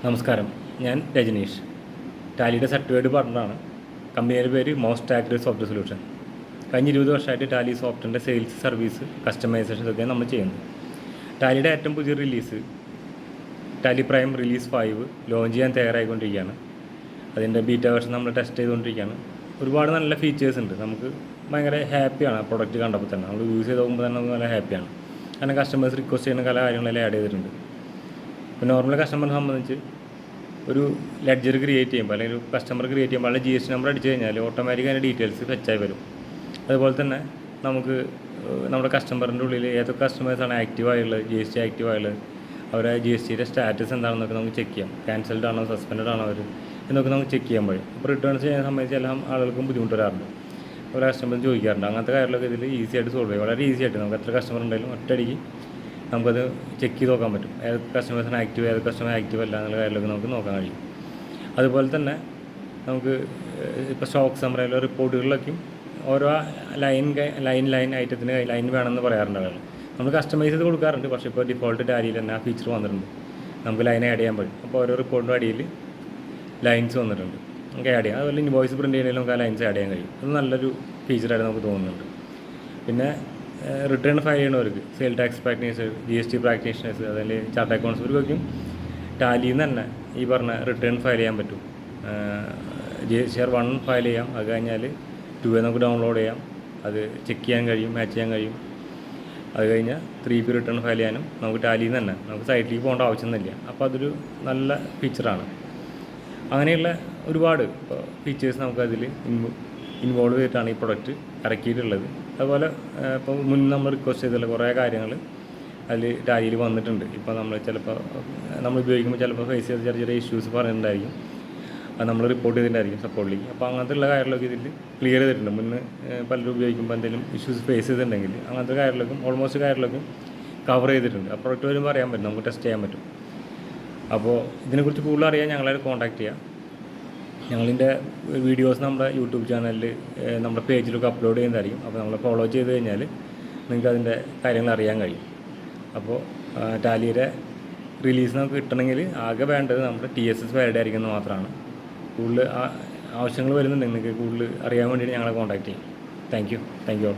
നമസ്കാരം, ഞാൻ രജനീഷ്. ടാലിയുടെ സർട്ടിഫൈഡ് പാർട്ണറാണ്. കമ്പനിയുടെ പേര് മോസ്റ്റ് ആക്യുറേറ്റ് സോഫ്റ്റ്വെയർ സൊല്യൂഷൻ. കഴിഞ്ഞ 20 വർഷമായിട്ട് ടാലി സോഫ്റ്റ്വെയറിൻ്റെ സെയിൽസ്, സർവീസ്, കസ്റ്റമൈസേഷൻ ഇതൊക്കെയാണ് നമ്മൾ ചെയ്യുന്നത്. ടാലിയുടെ ഏറ്റവും പുതിയ release Tally prime release 5 launch ചെയ്യാൻ തയ്യാറായിക്കൊണ്ടിരിക്കുകയാണ്. അതിൻ്റെ ബീറ്റ വേർഷൻ നമ്മൾ ടെസ്റ്റ് ചെയ്തുകൊണ്ടിരിക്കുകയാണ്. ഒരുപാട് നല്ല ഫീച്ചേഴ്സ് ഉണ്ട്. നമുക്ക് ഭയങ്കര ഹാപ്പിയാണ് ആ പ്രൊഡക്റ്റ് കണ്ടപ്പോൾ തന്നെ. നമ്മൾ യൂസ് ചെയ്ത് നോക്കുമ്പോൾ തന്നെ നമുക്ക് നല്ല ഹാപ്പിയാണ്. കാരണം കസ്റ്റമേഴ്സ് റിക്വസ്റ്റ് ചെയ്യുന്ന പല കാര്യങ്ങളെല്ലാം ആഡ് ചെയ്തിട്ടുണ്ട്. ഇപ്പോൾ നോർമൽ കസ്റ്റമറിനെ സംബന്ധിച്ച് ഒരു ലെഡ്ജർ ക്രിയേറ്റ് ചെയ്യുമ്പോൾ അല്ലെങ്കിൽ ഒരു കസ്റ്റമർ ക്രിയേറ്റ് ചെയ്യുമ്പോൾ അതിൻ്റെ GST നമ്പർ അടിച്ചു കഴിഞ്ഞാൽ ഓട്ടോമാറ്റിക് അതിൻ്റെ ഡീറ്റെയിൽസ് ഫെച്ചായി വരും. അതുപോലെ തന്നെ നമുക്ക് നമ്മുടെ കസ്റ്റമറിൻ്റെ ഉള്ളിൽ ഏതൊക്കെ കസ്റ്റമേഴ്സാണ് ആക്റ്റീവായുള്ളത്, GST ആക്റ്റീവായുള്ളത്, അവരെ GSTയുടെ സ്റ്റാറ്റസ് എന്താണെന്നൊക്കെ നമുക്ക് ചെക്ക് ചെയ്യാം. ക്യാൻസൽഡ് ആണോ, സസ്പെൻഡ് ആണോ അവർ എന്നൊക്കെ നമുക്ക് ചെക്ക് ചെയ്യാൻ കഴിയും. അപ്പോൾ റിട്ടേൺസ് ചെയ്യുന്ന സമയത്ത് എല്ലാ ആളുകൾക്കും ബുദ്ധിമുട്ട് വരാറുണ്ട്. ഓരോ കസ്റ്റമർ ചോദിക്കാറുണ്ട്. അങ്ങനത്തെ കാര്യങ്ങളൊക്കെ ഇതിൽ ഈസി ആയിട്ട് സോൾവ് ചെയ്യും. വളരെ ഈസി ആയിട്ട് നമുക്ക് എത്ര കസ്റ്റമർ ഉണ്ടെങ്കിലും ഒറ്റയടിക്ക് നമുക്കത് ചെക്ക് ചെയ്ത് നോക്കാൻ പറ്റും. ഏത് കസ്റ്റമേഴ്സാണ് ആക്റ്റീവ്, ഏത് കസ്റ്റമർ ആക്റ്റീവ് അല്ല എന്നുള്ള കാര്യങ്ങളൊക്കെ നമുക്ക് നോക്കാൻ കഴിയും. അതുപോലെ തന്നെ നമുക്ക് ഇപ്പോൾ സ്റ്റോക്ക് സമ്മറിയിലോ റിപ്പോർട്ടുകളിലൊക്കെയും ഓരോ ലൈൻ ഐറ്റത്തിന് ലൈൻ വേണമെന്ന് പറയാറുണ്ട് ആളുകൾ. നമ്മൾ കസ്റ്റമൈസ് ചെയ്ത് കൊടുക്കാറുണ്ട്. പക്ഷേ ഇപ്പോൾ ഡിഫോൾട്ട് ടാലിയിൽ തന്നെ ആ ഫീച്ചർ വന്നിട്ടുണ്ട്. നമുക്ക് ലൈൻ ആഡ് ചെയ്യാൻ പറ്റും. അപ്പോൾ ഓരോ റിപ്പോർട്ടിൻ്റെ അടിയിൽ ലൈൻസ് വന്നിട്ടുണ്ട്, നമുക്ക് ആഡ് ചെയ്യാം. അതുപോലെ ഇൻവോയ്സ് പ്രിൻറ്റ് ചെയ്യണമെങ്കിൽ നമുക്ക് ആ ലൈൻസ് ആഡ് ചെയ്യാൻ കഴിയും. അത് നല്ലൊരു ഫീച്ചറായിട്ട് നമുക്ക് തോന്നുന്നുണ്ട്. പിന്നെ റിട്ടേൺ ഫയൽ ചെയ്യണവർക്ക്, sale tax practitioners, GST practitioners, അതിൽ ചാർട്ട് അക്കൗണ്ട്സ്, ഇവർക്കൊക്കെയും ടാലിയിൽ നിന്ന് തന്നെ ഈ പറഞ്ഞ റിട്ടേൺ ഫയൽ ചെയ്യാൻ പറ്റും. GSTR 1 ഫയൽ ചെയ്യാം. അത് കഴിഞ്ഞാൽ 2 നമുക്ക് ഡൗൺലോഡ് ചെയ്യാം. അത് ചെക്ക് ചെയ്യാൻ കഴിയും, മാച്ച് ചെയ്യാൻ കഴിയും. അത് കഴിഞ്ഞാൽ 3P റിട്ടേൺ ഫയൽ ചെയ്യാനും നമുക്ക് ടാലിയിൽ നിന്ന് തന്നെ, നമുക്ക് സൈറ്റിലേക്ക് പോകേണ്ട ആവശ്യമൊന്നുമില്ല. അപ്പോൾ അതൊരു നല്ല ഫീച്ചറാണ്. അങ്ങനെയുള്ള ഒരുപാട് ഫീച്ചേഴ്സ് നമുക്കതിൽ ഇൻവോൾവ് ചെയ്തിട്ടാണ് ഈ പ്രൊഡക്റ്റ് ഇറക്കിയിട്ടുള്ളത്. അതുപോലെ ഇപ്പോൾ മുന്നേ നമ്മൾ റിക്വസ്റ്റ് ചെയ്തിട്ടുള്ള കുറേ കാര്യങ്ങൾ അതിൽ ടാലിയിൽ വന്നിട്ടുണ്ട്. ഇപ്പോൾ നമ്മൾ ഉപയോഗിക്കുമ്പോൾ ചിലപ്പോൾ ഫേസ് ചെയ്ത ചെറിയ ചെറിയ ഇഷ്യൂസ് പറഞ്ഞിട്ടുണ്ടായിരിക്കും. അത് നമ്മൾ റിപ്പോർട്ട് ചെയ്തിട്ടുണ്ടായിരിക്കും സപ്പോർട്ടിലേക്ക്. അപ്പോൾ അങ്ങനത്തെ ഉള്ള കാര്യങ്ങളൊക്കെ ഇതിൽ ക്ലിയർ ചെയ്തിട്ടുണ്ട്. മുന്നേ പലരും ഉപയോഗിക്കുമ്പോൾ എന്തെങ്കിലും ഇഷ്യൂസ് ഫേസ് ചെയ്തിട്ടുണ്ടെങ്കിൽ അങ്ങനത്തെ കാര്യങ്ങളൊക്കെ ഓൾമോസ്റ്റ് കാര്യങ്ങളൊക്കെ കവർ ചെയ്തിട്ടുണ്ട്. ആ പ്രൊഡക്റ്റ് വരുമ്പോൾ അറിയാൻ പറ്റും, നമുക്ക് ടെസ്റ്റ് ചെയ്യാൻ പറ്റും. അപ്പോൾ ഇതിനെക്കുറിച്ച് കൂടുതൽ അറിയാൻ ഞങ്ങളെ കോൺടാക്റ്റ് ചെയ്യാം. ഞങ്ങളിൻ്റെ വീഡിയോസ് നമ്മുടെ യൂട്യൂബ് ചാനലിൽ നമ്മുടെ പേജിലൊക്കെ അപ്ലോഡ് ചെയ്യുന്നതായിരിക്കും. അപ്പോൾ നമ്മളെ ഫോളോ ചെയ്ത് കഴിഞ്ഞാൽ നിങ്ങൾക്ക് അതിൻ്റെ കാര്യങ്ങൾ അറിയാൻ കഴിയും. അപ്പോൾ ടാലിയുടെ റിലീസ് നമുക്ക് കിട്ടണമെങ്കിൽ ആകെ വേണ്ടത് നമ്മുടെ TSS വാലിഡ് ആയിരിക്കുന്നത് മാത്രമാണ്. കൂടുതൽ ആവശ്യങ്ങൾ വരുന്നുണ്ടെങ്കിൽ നിങ്ങൾക്ക് കൂടുതൽ അറിയാൻ വേണ്ടിയിട്ട് ഞങ്ങളെ കോൺടാക്റ്റ് ചെയ്യും. Thank you all.